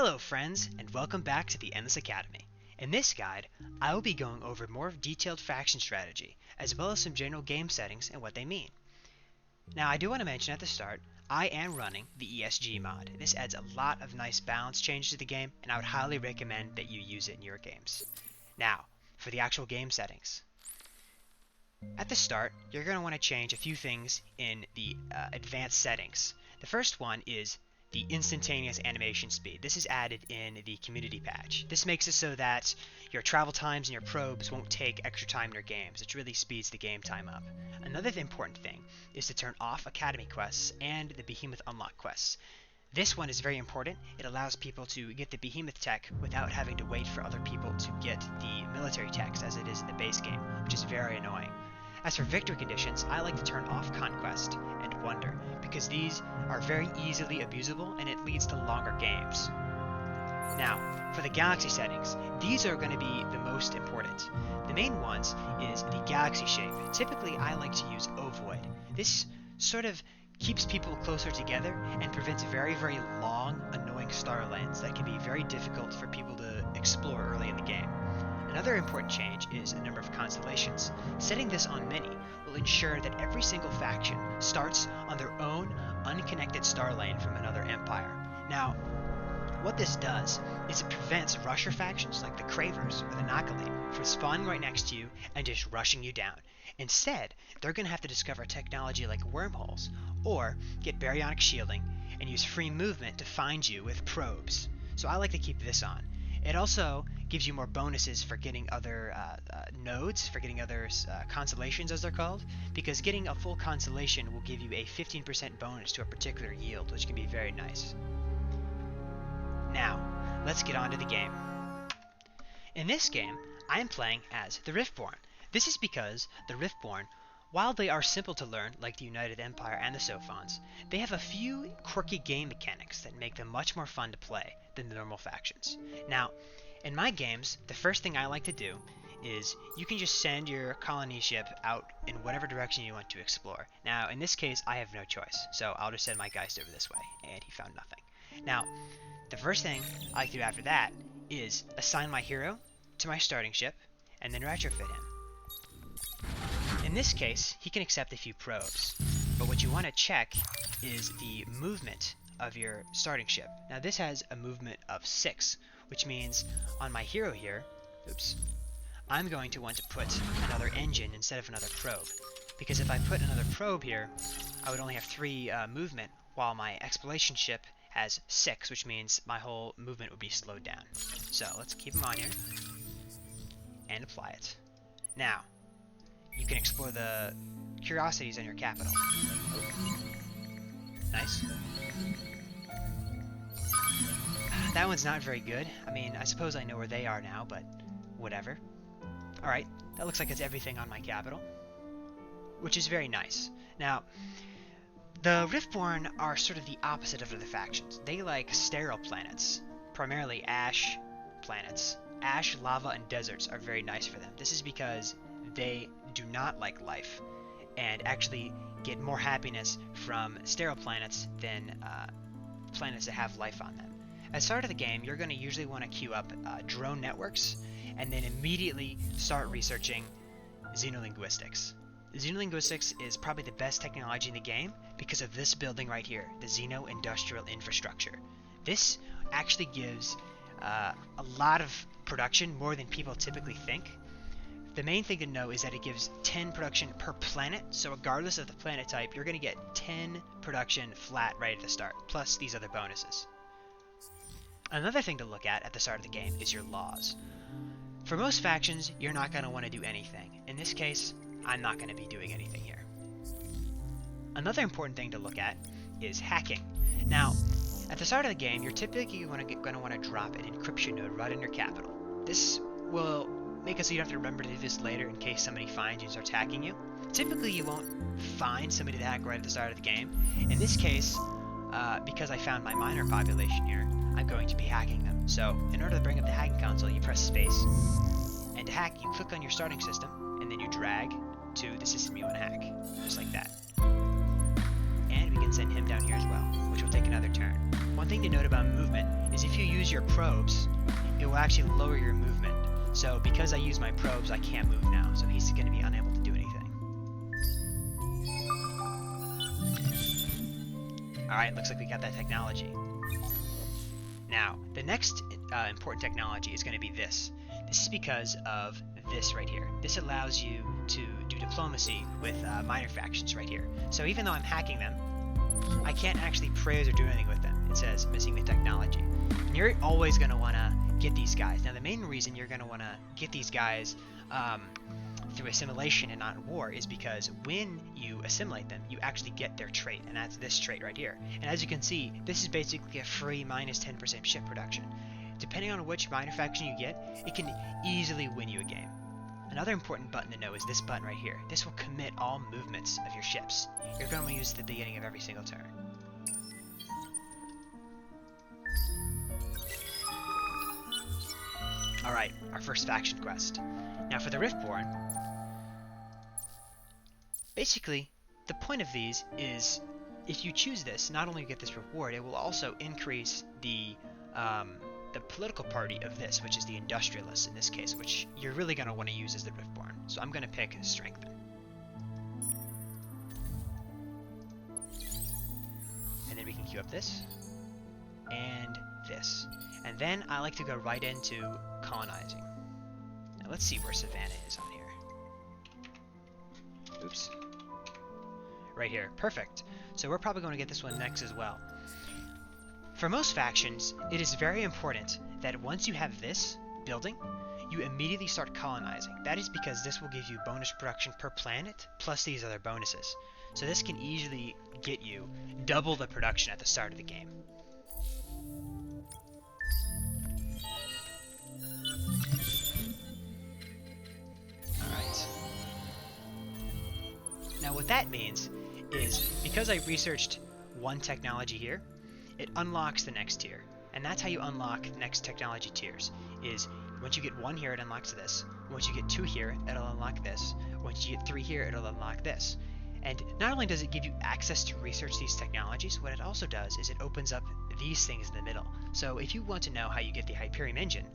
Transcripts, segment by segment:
Hello friends, and welcome back to the Endless Academy. In this guide, I will be going over more detailed faction strategy, as well as some general game settings and what they mean. Now I do want to mention at the start, I am running the ESG mod. This adds a lot of nice balance changes to the game, and I would highly recommend that you use it in your games. Now, for the actual game settings. At the start, you're going to want to change a few things in the advanced settings. The first one is the instantaneous animation speed. This is added in the community patch. This makes it so that your travel times and your probes won't take extra time in your games. It really speeds the game time up. Another important thing is to turn off Academy quests and the Behemoth unlock quests. This one is very important. It allows people to get the Behemoth tech without having to wait for other people to get the military techs as it is in the base game, which is very annoying. As for victory conditions, I like to turn off Conquest and Wonder, because these are very easily abusable and it leads to longer games. Now, for the galaxy settings, these are going to be the most important. The main ones is the galaxy shape. Typically, I like to use ovoid. This sort of keeps people closer together and prevents very, very long, annoying star lanes that can be very difficult for people to explore early in the game. Another important change is a number of constellations. Setting this on many will ensure that every single faction starts on their own unconnected star lane from another empire. Now, what this does is it prevents rusher factions like the Cravers or the Nakalim from spawning right next to you and just rushing you down. Instead, they're going to have to discover technology like wormholes or get baryonic shielding and use free movement to find you with probes. So I like to keep this on. It also gives you more bonuses for getting other nodes, for getting other constellations as they're called, because getting a full constellation will give you a 15% bonus to a particular yield, which can be very nice. Now, let's get on to the game. In this game, I am playing as the Riftborn. This is because the Riftborn, while they are simple to learn, like the United Empire and the Sophons, they have a few quirky game mechanics that make them much more fun to play than the normal factions. Now, in my games, the first thing I like to do is you can just send your colony ship out in whatever direction you want to explore. Now, in this case, I have no choice, so I'll just send my Geist over this way, and he found nothing. Now, the first thing I like to do after that is assign my hero to my starting ship, and then retrofit him. In this case, he can accept a few probes, but what you want to check is the movement of your starting ship. Now this has a movement of 6, which means on my hero here, I'm going to want to put another engine instead of another probe, because if I put another probe here, I would only have 3 movement, while my exploration ship has 6, which means my whole movement would be slowed down. So let's keep him on here, and apply it. Now, you can explore the curiosities in your capital. Oh. Nice. That one's not very good. I mean, I suppose I know where they are now, but whatever. Alright, that looks like it's everything on my capital, which is very nice. Now, the Riftborn are sort of the opposite of the factions. They like sterile planets, primarily ash planets. Ash, lava, and deserts are very nice for them. This is because they do not like life and actually get more happiness from sterile planets than planets that have life on them. At the start of the game, you're going to usually want to queue up drone networks and then immediately start researching xenolinguistics. Xenolinguistics is probably the best technology in the game because of this building right here, the Xeno-Industrial Infrastructure. This actually gives a lot of production, more than people typically think. The main thing to know is that it gives 10 production per planet, so regardless of the planet type, you're going to get 10 production flat right at the start, plus these other bonuses. Another thing to look at the start of the game is your laws. For most factions, you're not going to want to do anything. In this case, I'm not going to be doing anything here. Another important thing to look at is hacking. Now, at the start of the game, you're typically going to want to drop an encryption node right in your capital. This will make it so you don't have to remember to do this later in case somebody finds you and starts hacking you. Typically, you won't find somebody to hack right at the start of the game. In this case, because I found my miner population here, I'm going to be hacking them. So, in order to bring up the hacking console, you press space. And to hack, you click on your starting system, and then you drag to the system you want to hack. Just like that. and we can send him down here as well, which will take another turn. One thing to note about movement is if you use your probes, it will actually lower your movement. So because I use my probes, I can't move now, so he's going to be unable to do anything. Alright, looks like we got that technology. Now, the next important technology is going to be this. This is because of this right here. This allows you to do diplomacy with minor factions right here. So even though I'm hacking them, I can't actually praise or do anything with them. It says missing the technology. And you're always going to want to get these guys. Now the main reason you're going to want to get these guys through assimilation and not war is because when you assimilate them, you actually get their trait, and that's this trait right here. And as you can see, this is basically a free minus 10% ship production. Depending on which minor faction you get, it can easily win you a game. Another important button to know is this button right here. This will commit all movements of your ships. You're going to use it at the beginning of every single turn. Alright, our first faction quest. Now for the Riftborn, basically, the point of these is, if you choose this, not only you get this reward, it will also increase the political party of this, which is the industrialists in this case, which you're really going to want to use as the Riftborn. So I'm going to pick Strengthen. And then we can queue up this, and this. And then I like to go right into colonizing. Now let's see where Savannah is on here. Oops. Right here. Perfect. So we're probably going to get this one next as well. For most factions, it is very important that once you have this building, you immediately start colonizing. That is because this will give you bonus production per planet, plus these other bonuses. So this can easily get you double the production at the start of the game. Alright. Now what that means is, because I researched one technology here, it unlocks the next tier. And that's how you unlock the next technology tiers, is once you get one here, it unlocks this. Once you get two here, it'll unlock this. Once you get three here, it'll unlock this. And not only does it give you access to research these technologies, what it also does is it opens up these things in the middle. So if you want to know how you get the Hyperion engine,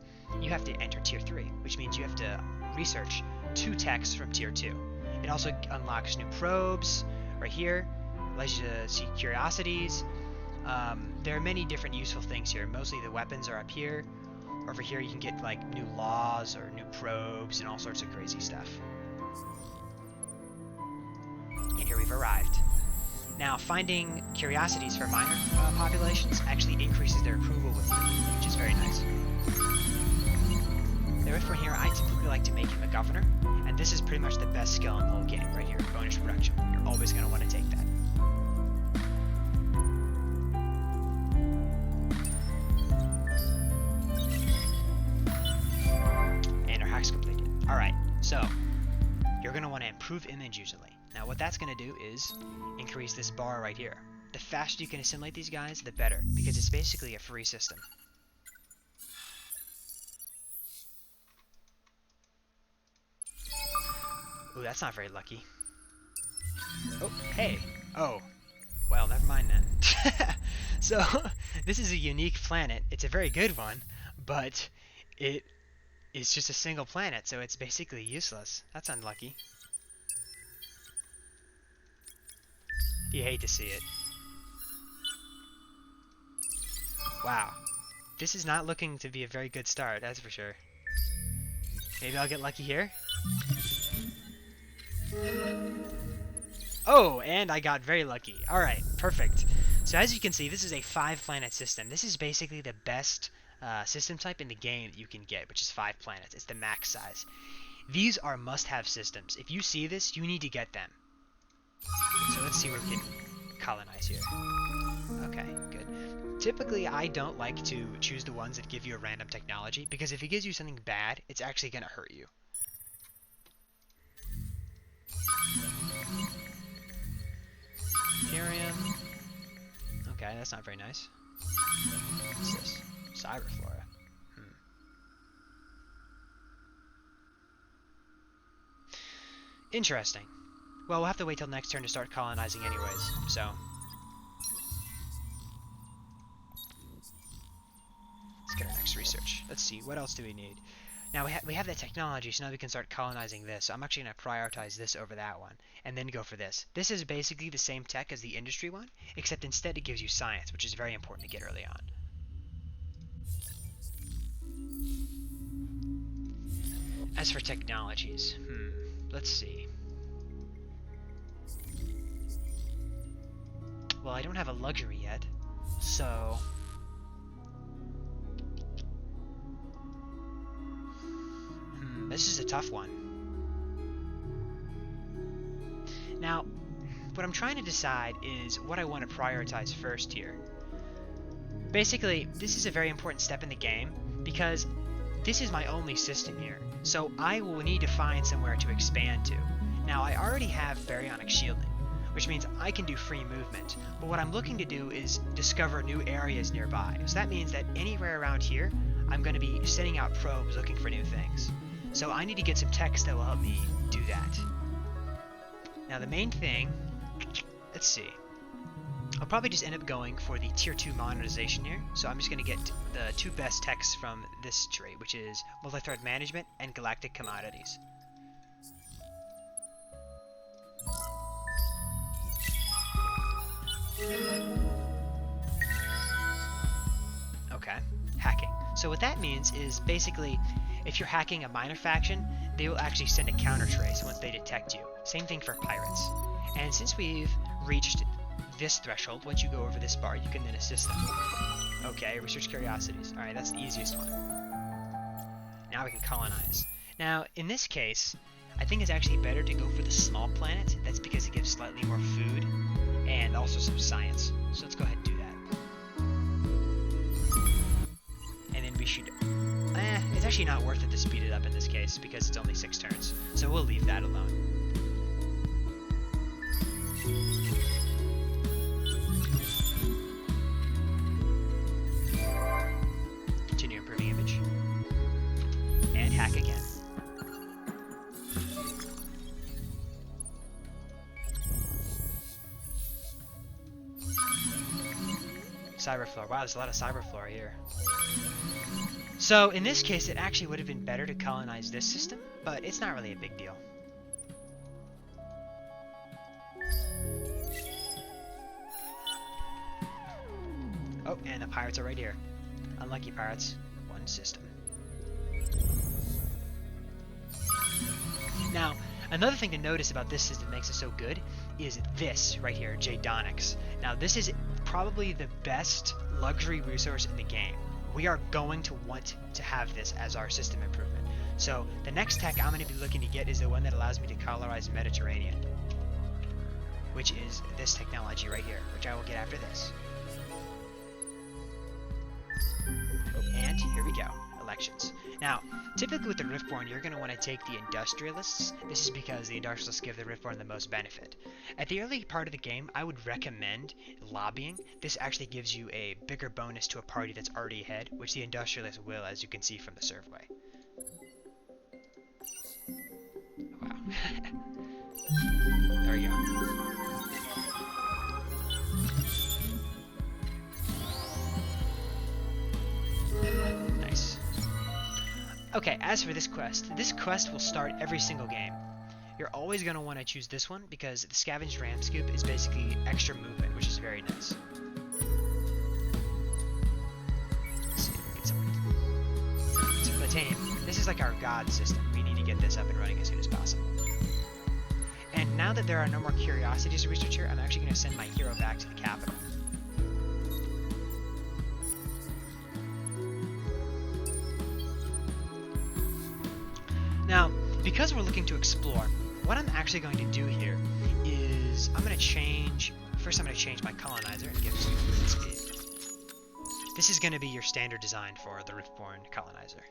you have to enter tier 3, which means you have to research 2 techs from tier 2. It also unlocks new probes right here, allows you to see curiosities. There are many different useful things here. Mostly the weapons are up here. Over here you can get like new laws or new probes and all sorts of crazy stuff. And here we've arrived. Now finding curiosities for minor populations actually increases their approval with you, which is very nice. There from here, I typically like to make him a governor, and this is pretty much the best skill in the whole game right here, bonus production. You're always going to want to take that. Completed. Alright, so you're going to want to improve image usually. Now what that's going to do is increase this bar right here. The faster you can assimilate these guys, the better, because it's basically a free system. Ooh, that's not very lucky. Oh, hey. Oh, well, never mind then. So, this is a unique planet. It's a very good one, but it's just a single planet, so it's basically useless. That's unlucky. You hate to see it. Wow. This is not looking to be a very good start, that's for sure. Maybe I'll get lucky here? Oh, and I got very lucky. Alright, perfect. So as you can see, this is a 5-planet system. This is basically the best system type in the game that you can get, which is 5 planets. It's the max size. These are must-have systems. If you see this, you need to get them. So let's see where we can colonize here. Okay, good. Typically, I don't like to choose the ones that give you a random technology, because if it gives you something bad, it's actually going to hurt you. Imperium. Okay, that's not very nice. What's this? Cyberflora. Interesting. Well, we'll have to wait till next turn to start colonizing anyways, so get our next research. Let's see, what else do we need? Now we have that technology, so now we can start colonizing this. So I'm actually going to prioritize this over that one, and then go for this. This is basically the same tech as the industry one, except instead it gives you science, which is very important to get early on. As for technologies, let's see. Well, I don't have a luxury yet, so... this is a tough one. Now, what I'm trying to decide is what I want to prioritize first here. Basically, this is a very important step in the game, because this is my only system here, so I will need to find somewhere to expand to. Now, I already have baryonic shielding, which means I can do free movement, but what I'm looking to do is discover new areas nearby. So that means that anywhere around here, I'm going to be sending out probes looking for new things. So I need to get some text that will help me do that. Now the main thing, let's see. I'll probably just end up going for the tier 2 monetization here. So I'm just going to get the 2 best texts from this trait, which is multi-thread management and galactic commodities. Okay, hacking. So what that means is basically, if you're hacking a minor faction, they will actually send a counter trace once they detect you. Same thing for pirates. And since we've reached this threshold, once you go over this bar, you can then assist them. Okay, research curiosities. Alright, that's the easiest one. Now we can colonize. Now, in this case, I think it's actually better to go for the small planet. That's because it gives slightly more food and also some science. So let's go ahead and do that. And then we should... it's actually not worth it to speed it up in this case because it's only 6 turns. So we'll leave that alone. Continue improving image. And hack again. Cyberfloor. Wow, there's a lot of cyberfloor here. So in this case, it actually would have been better to colonize this system, but it's not really a big deal. Oh, and the pirates are right here. Unlucky pirates. 1 system. Now, another thing to notice about this system that makes it so good is this right here, Jadonics. Now, this is probably the best luxury resource in the game. We are going to want to have this as our system improvement. So the next tech I'm going to be looking to get is the one that allows me to colonize Mediterranean, which is this technology right here, which I will get after this. Oh, and here we go, elections. Now, typically with the Riftborn, you're going to want to take the Industrialists. This is because the Industrialists give the Riftborn the most benefit. At the early part of the game, I would recommend lobbying. This actually gives you a bigger bonus to a party that's already ahead, which the Industrialists will, as you can see from the survey. Wow. There we go. Nice. Okay, as for this quest will start every single game. You're always going to want to choose this one because the Scavenged Ram Scoop is basically extra movement, which is very nice. Let's see, get some Platanium. This is like our god system. We need to get this up and running as soon as possible. And now that there are no more curiosities to research here, I'm actually going to send my hero back to the capital. Now, because we're looking to explore, what I'm actually going to do here is I'm going to change my colonizer and give it some movement speed. This is going to be your standard design for the Riftborn colonizer.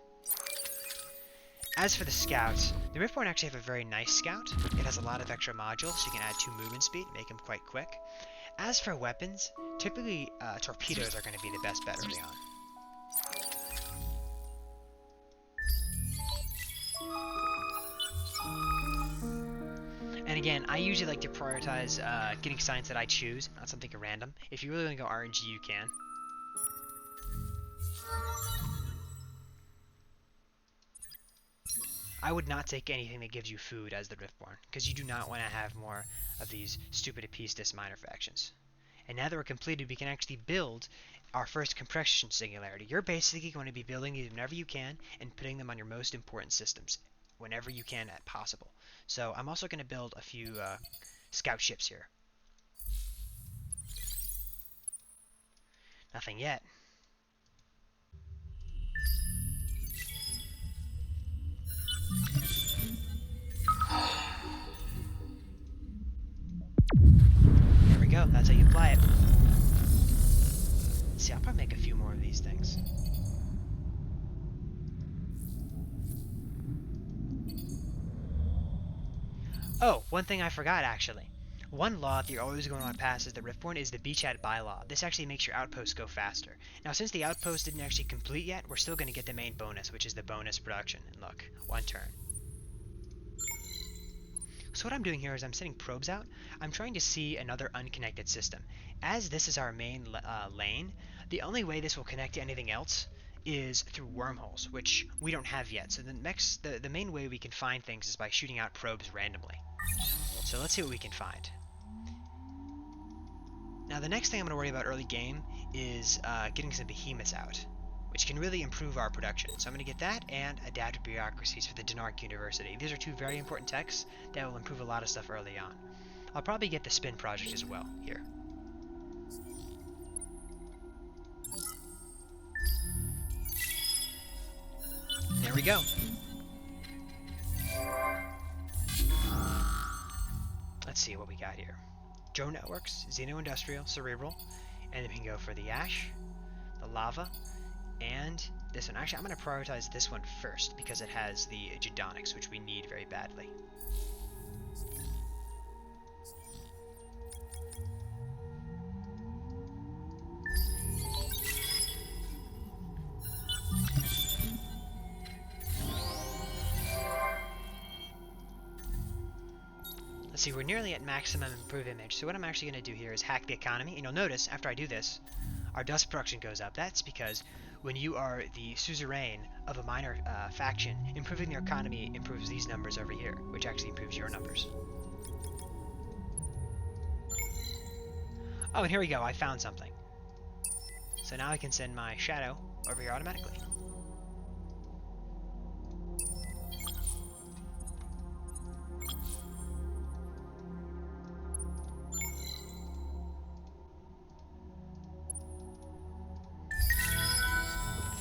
As for the scouts, the Riftborn actually have a very nice scout. It has a lot of extra modules, so you can add 2 movement speed, make them quite quick. As for weapons, typically torpedoes are going to be the best bet early on. And again, I usually like to prioritize getting science that I choose, not something random. If you really want to go RNG, you can. I would not take anything that gives you food as the Riftborn, because you do not want to have more of these stupid Apistis minor factions. And now that we're completed, we can actually build our first compression singularity. You're basically going to be building these whenever you can and putting them on your most important systems whenever you can possible. So I'm also going to build a few scout ships here. Nothing yet. There we go. That's how you apply it. Let's see, I'll probably make a few more of these things. Oh, one thing I forgot actually. One law that you're always going to want to pass as the Riftborn is the beachhead bylaw. This actually makes your outposts go faster. Now, since the outpost didn't actually complete yet, we're still going to get the main bonus, which is the bonus production. And look, 1 turn. So what I'm doing here is I'm sending probes out. I'm trying to see another unconnected system. As this is our main lane, the only way this will connect to anything else is through wormholes, which we don't have yet. So the main way we can find things is by shooting out probes randomly. So let's see what we can find. Now the next thing I'm going to worry about early game is getting some behemoths out, which can really improve our production. So I'm going to get that and adaptive bureaucracies for the Denark University. These are 2 very important techs that will improve a lot of stuff early on. I'll probably get the spin project as well here. There we go. Let's see what we got here. Drone networks, Xeno-Industrial, Cerebral, and then we can go for the Ash, the Lava, and this one. Actually, I'm going to prioritize this one first because it has the Gedonics, which we need very badly. Let's see, we're nearly at maximum improve image, so what I'm actually going to do here is hack the economy, and you'll notice after I do this, our dust production goes up. That's because when you are the suzerain of a minor faction, improving their economy improves these numbers over here, which actually improves your numbers. Oh, and here we go, I found something. So now I can send my shadow over here automatically.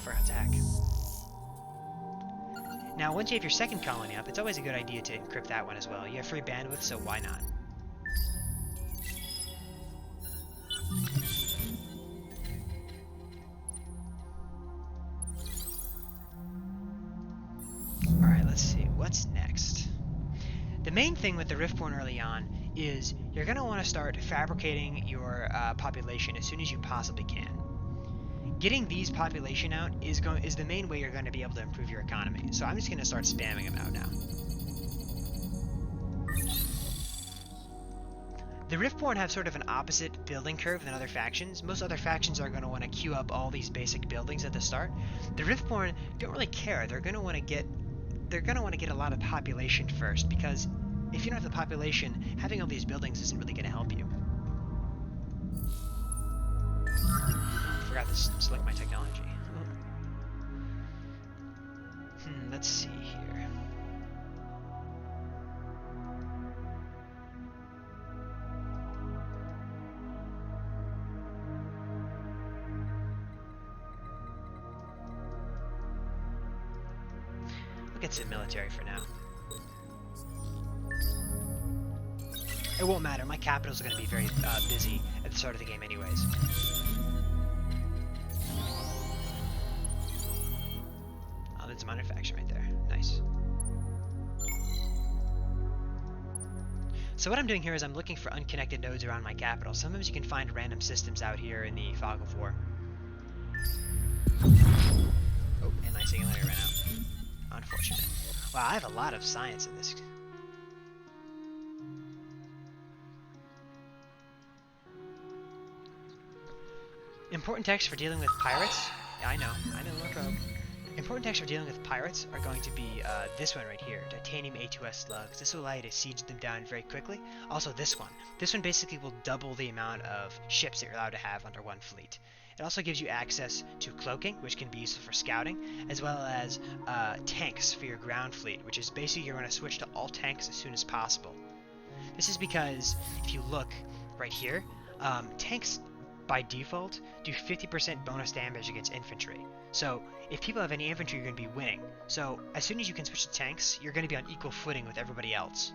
Forgot to hack. Now, once you have your second colony up, it's always a good idea to encrypt that one as well. You have free bandwidth, so why not? Alright, let's see. What's next? The main thing with the Riftborn early on is you're going to want to start fabricating your population as soon as you possibly can. Getting these population out is the main way you're going to be able to improve your economy. So I'm just going to start spamming them out now. The Riftborn have sort of an opposite building curve than other factions. Most other factions are going to want to queue up all these basic buildings at the start. The Riftborn don't really care. They're going to want to get a lot of population first, because if you don't have the population, having all these buildings isn't really going to help you. Forgot to select my technology. Let's see here. We'll get some military for now. It won't matter. My capital's going to be very busy at the start of the game anyways. Oh, there's a manufacturer right there. Nice. So what I'm doing here is I'm looking for unconnected nodes around my capital. Sometimes you can find random systems out here in the Fog of War. Oh, and my singularity ran out. Unfortunate. Wow, I have a lot of science in this. Important text for dealing with pirates? Yeah, I know, we're rogue. Important techs for dealing with pirates are going to be this one right here, Titanium A2S slugs. This will allow you to siege them down very quickly. Also this one. This one basically will double the amount of ships that you're allowed to have under one fleet. It also gives you access to cloaking, which can be useful for scouting, as well as tanks for your ground fleet, which is basically you're going to switch to all tanks as soon as possible. This is because if you look right here, tanks by default do 50% bonus damage against infantry. So if people have any infantry, you're going to be winning. So as soon as you can switch to tanks, you're going to be on equal footing with everybody else.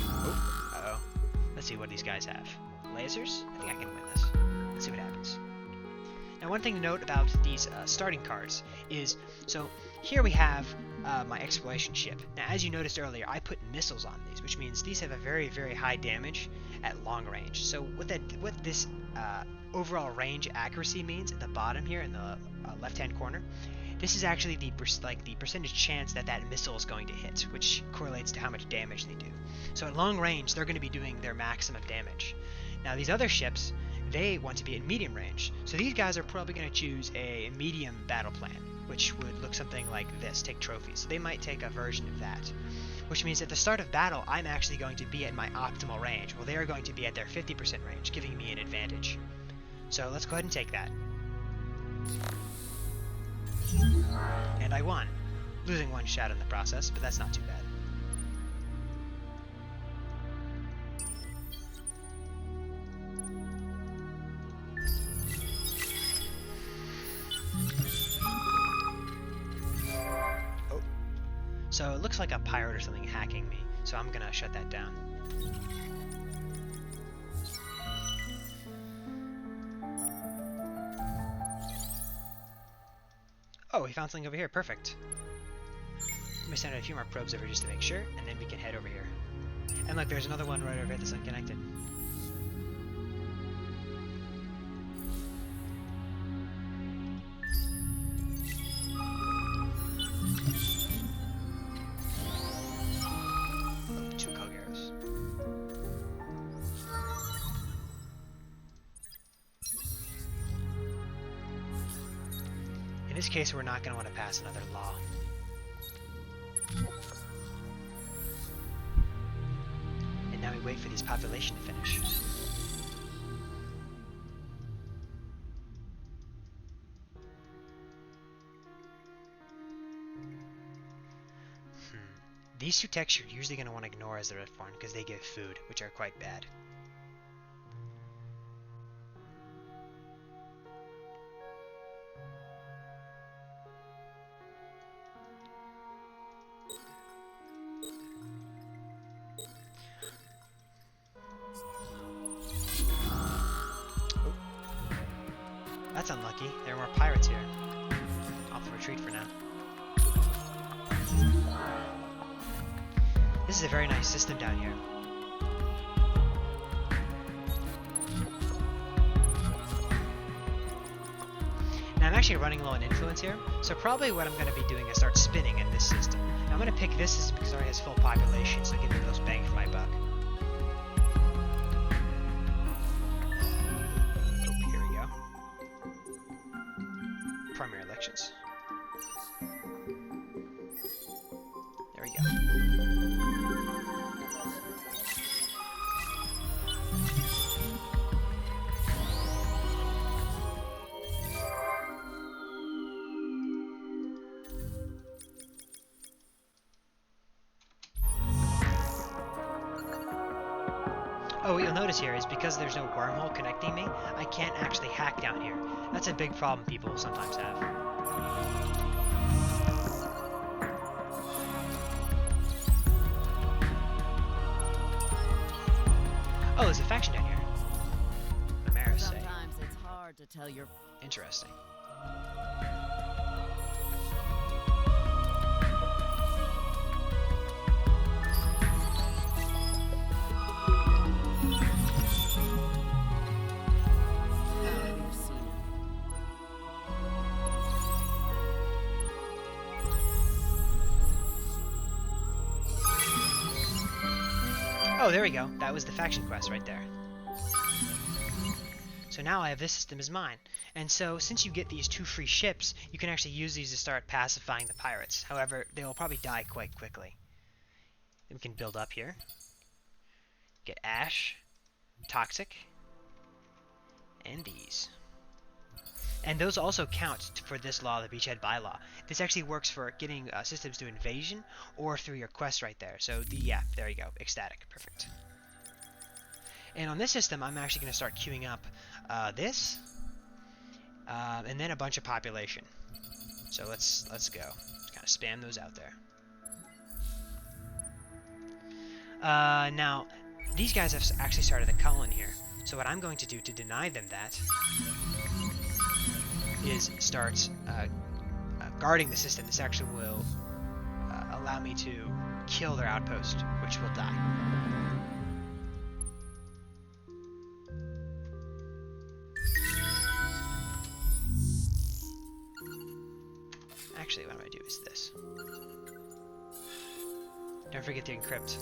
Oh, uh-oh. Let's see what these guys have. Lasers? I think I can win this. Let's see what happens. Now one thing to note about these starting cards is, so here we have my exploration ship. Now as you noticed earlier, I put missiles on these, which means these have a very, very high damage at long range. So what this overall range accuracy means at the bottom here in the left-hand corner, this is actually the percentage chance that that missile is going to hit, which correlates to how much damage they do. So at long range, they're going to be doing their maximum damage. Now these other ships, they want to be at medium range. So these guys are probably going to choose a medium battle plan, which would look something like this, take trophies. So they might take a version of that, which means at the start of battle, I'm actually going to be at my optimal range. Well, they are going to be at their 50% range, giving me an advantage. So let's go ahead and take that. And I won, losing one shot in the process, but that's not too bad. Oh. So it looks like a pirate or something hacking me, so I'm gonna shut that down. Oh, we found something over here. Perfect. Let me send out a few more probes over just to make sure, and then we can head over here. And look, there's another one right over here that's unconnected. Oh, 2 cog arrows. In this case, we're not going to want to pass another law. And now we wait for this population to finish. These 2 techs you're usually going to want to ignore as the Riftborn because they give food, which are quite bad. That's unlucky. There are more pirates here. I'll have to retreat for now. This is a very nice system down here. Now I'm actually running low on influence here, so probably what I'm going to be doing is start spinning in this system. Now I'm going to pick this system because it already has full population, so give me the most bang for my buck. Primary elections. There we go. Oh, what you'll notice here is because there's no wormhole connecting me, I can't actually hack down here. That's a big problem people sometimes have. Oh, there's a faction down here. Sometimes it's hard to tell your... Interesting. Oh, there we go. That was the faction quest right there. So So now I have this system as mine. And so since you get these 2 free ships, you can actually use these to start pacifying the pirates. However, they will probably die quite quickly. Then we can build up here. Get Ash, Toxic, and these. And those also count for this law, the Beachhead Bylaw. This actually works for getting systems to invasion or through your quest right there. So, yeah, there you go. Ecstatic. Perfect. And on this system, I'm actually going to start queuing up this, and then a bunch of population. So let's go. Just kind of spam those out there. Now, these guys have actually started a colony here. So what I'm going to do to deny them that is start guarding the system. This actually will allow me to kill their outpost, which will die. Actually, what I'm going to do is this. Don't forget to encrypt.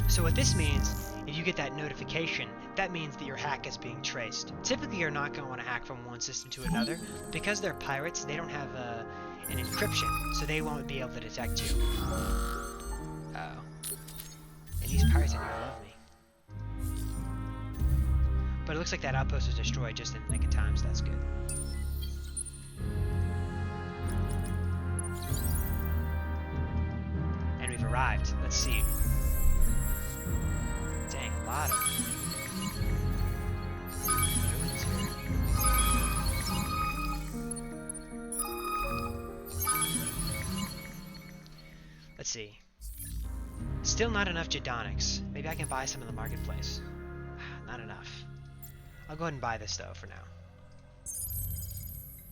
So what this means, if you get that notification, that means that your hack is being traced. Typically, you're not going to want to hack from one system to another. Because they're pirates, they don't have an encryption, so they won't be able to detect you. Uh-oh. And these pirates in here love me. But it looks like that outpost was destroyed just in the nick of time, so that's good. And we've arrived. Let's see. Dang, a lot of ruins here. Let's see. Still not enough Gedonics. Maybe I can buy some in the marketplace. Not enough. I'll go ahead and buy this though for now.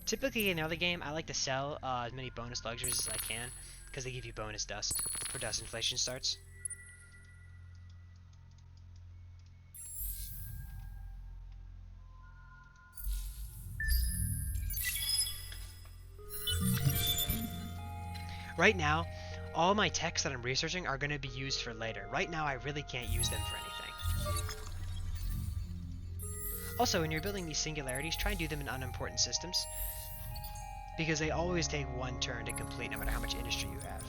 Typically in the early game, I like to sell as many bonus luxuries as I can, because they give you bonus dust for dust inflation starts. Right now, all my techs that I'm researching are going to be used for later. Right now, I really can't use them for anything. Also, when you're building these singularities, try and do them in unimportant systems, because they always take one turn to complete, no matter how much industry you have.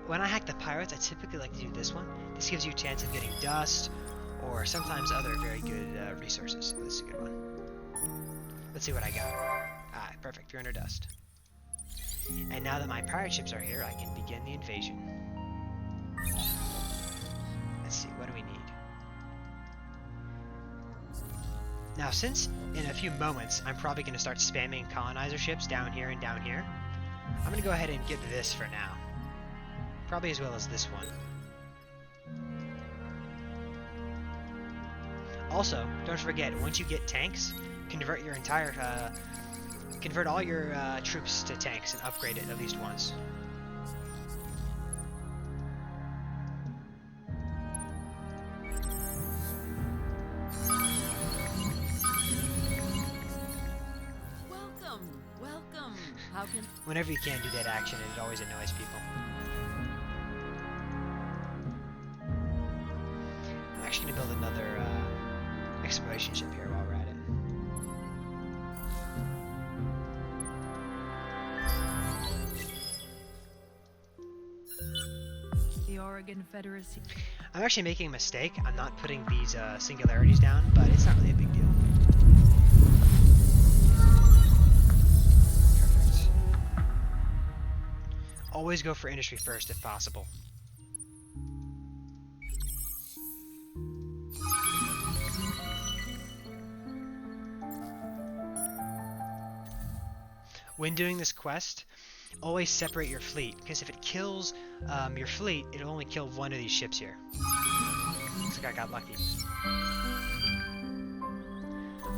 When I hack the pirates, I typically like to do this one. This gives you a chance of getting dust, or sometimes other very good resources. Oh, this is a good one. Let's see what I got. Ah, perfect, 300 dust. And now that my pirate ships are here, I can begin the invasion. Let's see, what do we need? Now, since in a few moments, I'm probably going to start spamming colonizer ships down here and down here, I'm going to go ahead and get this for now. Probably as well as this one. Also, don't forget, once you get tanks, convert all your troops to tanks and upgrade it at least once. Welcome. How can... Whenever you can do that action, it always annoys people. I'm actually going to build another exploration ship here while we're at The Oregon Confederacy. I'm actually making a mistake. I'm not putting these singularities down, but it's not really a big deal. Perfect. Always go for industry first if possible. When doing this quest, always separate your fleet, because if it kills your fleet, it'll only kill one of these ships here. Looks like I got lucky.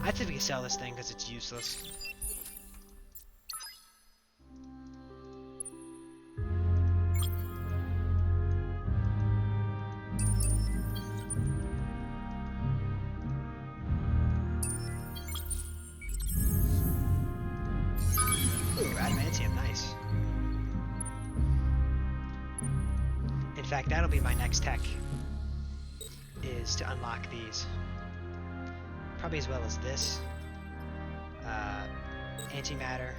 I think we can sell this thing because it's useless. Ooh, adamantium, nice. In fact, that'll be my next tech, is to unlock these. Probably as well as this. Antimatter.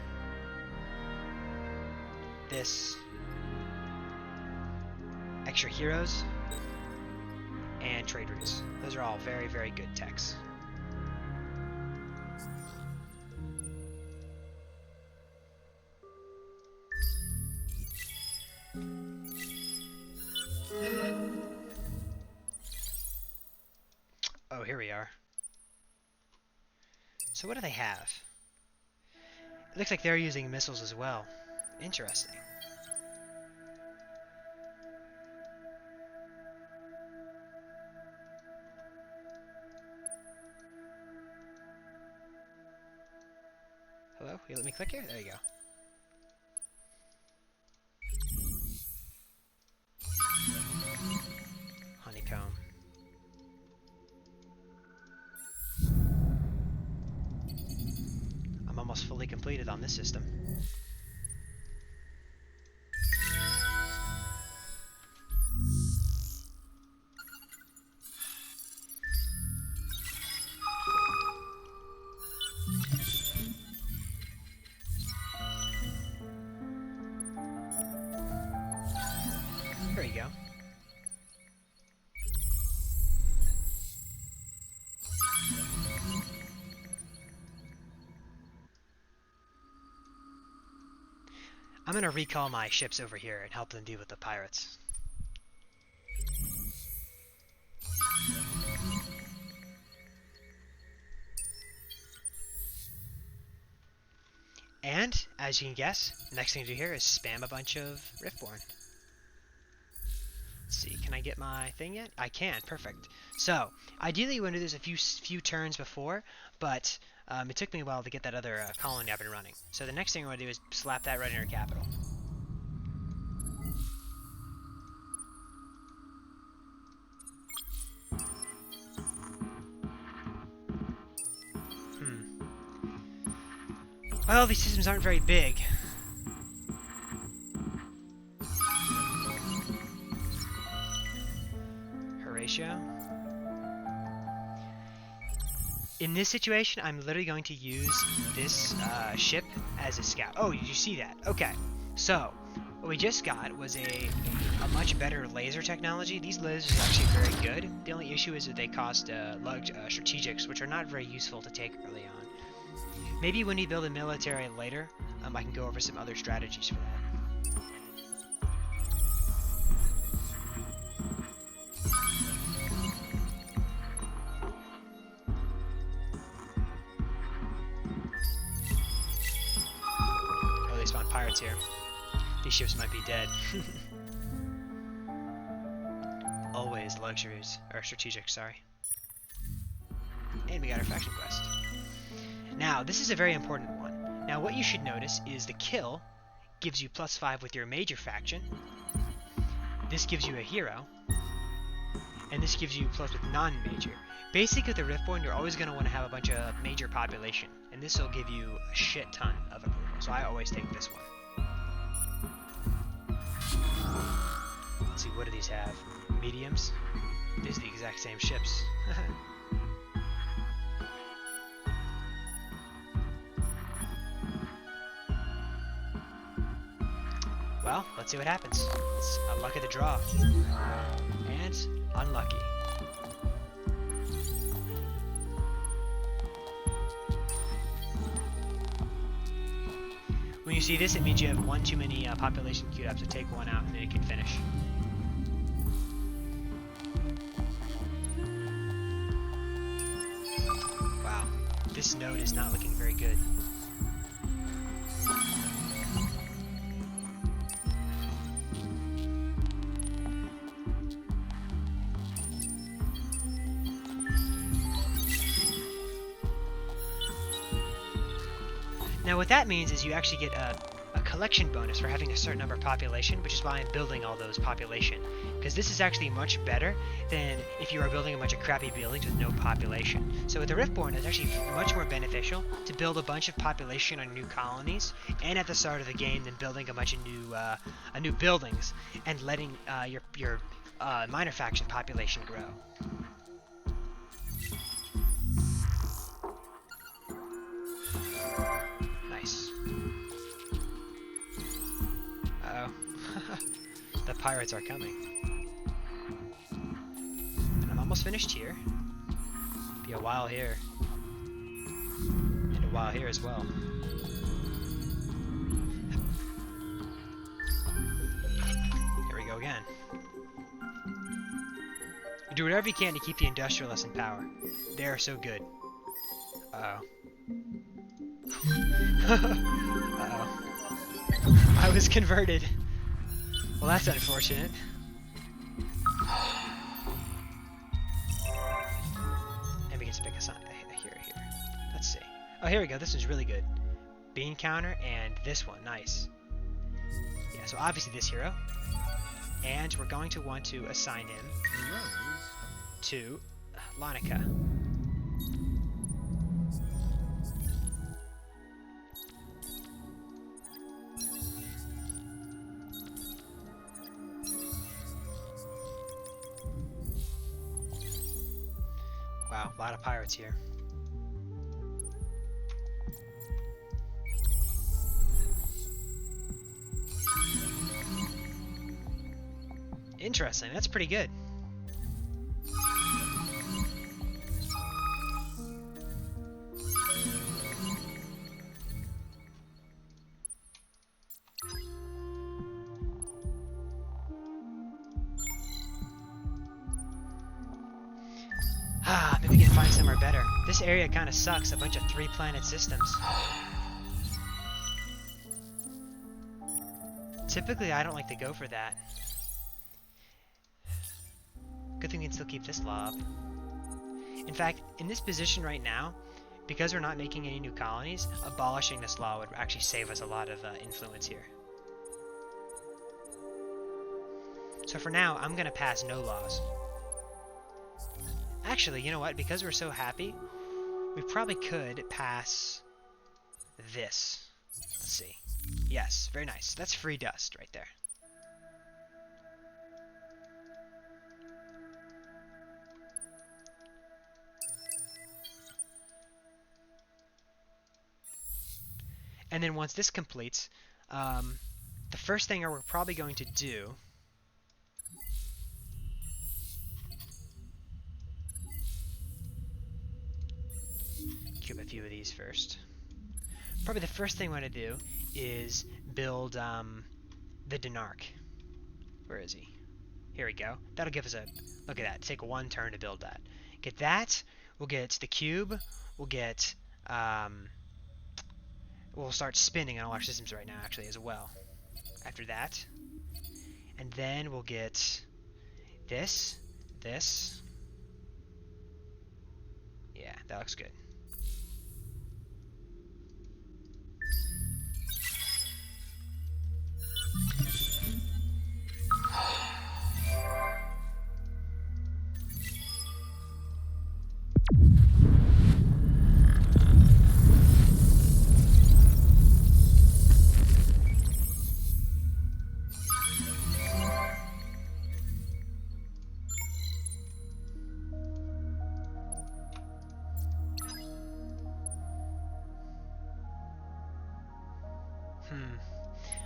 This. Extra heroes. And trade routes. Those are all very, very good techs. Oh, here we are. So what do they have? It looks like they're using missiles as well. Interesting. Hello? You let me click here? There you go. Honeycomb. I'm almost fully completed on this system. There you go. I'm gonna recall my ships over here and help them deal with the pirates. And, as you can guess, the next thing to do here is spam a bunch of Riftborn. Let's see, can I get my thing yet? I can, perfect. So, ideally you want to do this a few turns before, but it took me a while to get that other colony up and running. So the next thing I want to do is slap that right in our capital. Well, these systems aren't very big. Horatio. In this situation, I'm literally going to use this ship as a scout. Oh, did you see that? Okay. So, what we just got was a much better laser technology. These lasers are actually very good. The only issue is that they cost large strategics, which are not very useful to take early on. Maybe when we build a military later, I can go over some other strategies for that. Oh, they spawned pirates here. These ships might be dead. Always luxuries, or strategic, sorry. And we got our faction quest. Now, this is a very important one. Now, what you should notice is the kill gives you +5 with your major faction. This gives you a hero. And this gives you plus with non-major. Basically, with the Riftborn, you're always going to want to have a bunch of major population. And this will give you a shit ton of approval. So I always take this one. Let's see, what do these have? Mediums? These are the exact same ships. Well, let's see what happens. It's a luck of the draw. And unlucky. When you see this, it means you have one too many population queued up, so take one out and then you can finish. Wow, this node is not looking very good. Now what that means is you actually get a collection bonus for having a certain number of population, which is why I'm building all those population. Because this is actually much better than if you are building a bunch of crappy buildings with no population. So with the Riftborn, it's actually much more beneficial to build a bunch of population on new colonies and at the start of the game than building a bunch of new buildings and letting your minor faction population grow. Nice. Uh-oh. The pirates are coming. And I'm almost finished here. Be a while here. And a while here as well. Here we go again. You do whatever you can to keep the industrialists in power. They are so good. Uh-oh. Uh-oh. I was converted. Well, that's unfortunate. And we can pick a sign here. Let's see. Oh, here we go. This one's really good. Bean counter and this one. Nice. Yeah, so obviously this hero. And we're going to want to assign him to Lanica. Wow, a lot of pirates here. Interesting, that's pretty good. Maybe we can find somewhere better. This area kind of sucks, a bunch of 3-planet systems. Typically, I don't like to go for that. Good thing we can still keep this law up. In fact, in this position right now, because we're not making any new colonies, abolishing this law would actually save us a lot of influence here. So for now, I'm going to pass no laws. Actually, you know what? Because we're so happy, we probably could pass this. Let's see. Yes, very nice. That's free dust right there. And then once this completes, the first thing we're probably going to do cube a few of these first. Probably the first thing I want to do is build the Dinarch. Where is he? Here we go. That'll give us a look at that. Take 1 turn to build that. Get that. We'll get the cube. We'll get we'll start spinning on all our systems right now actually as well. After that, and then we'll get this. Yeah, that looks good.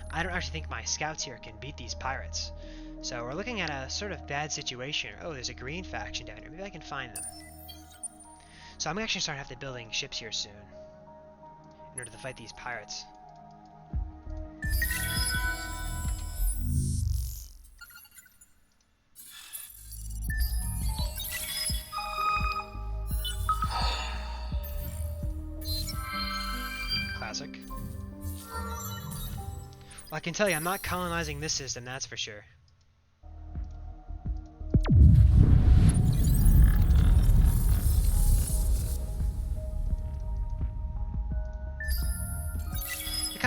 I don't actually think my scouts here can beat these pirates. So we're looking at a sort of bad situation. Oh, there's a green faction down here. Maybe I can find them. So I'm actually starting to have to building ships here soon in order to fight these pirates. Classic. Well, I can tell you, I'm not colonizing this system, that's for sure.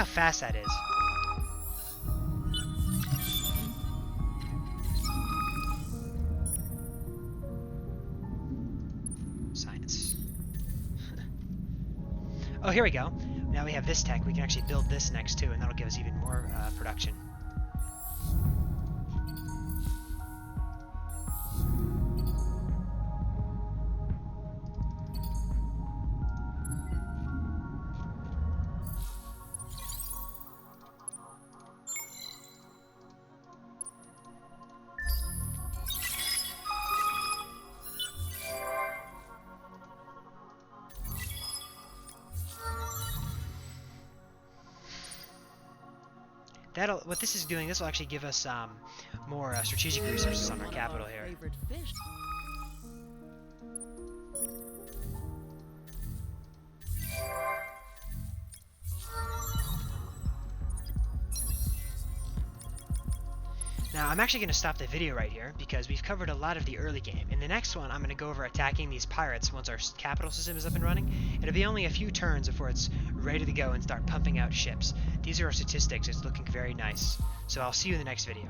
how fast that is. Science. Oh, here we go. Now we have this tech. We can actually build this next too, and that'll give us even more production. What this is doing, this will actually give us more strategic resources on our capital here. Favorite fish. Now, I'm actually going to stop the video right here because we've covered a lot of the early game. In the next one, I'm going to go over attacking these pirates once our capital system is up and running. It'll be only a few turns before it's ready to go and start pumping out ships. These are our statistics. It's looking very nice. So I'll see you in the next video.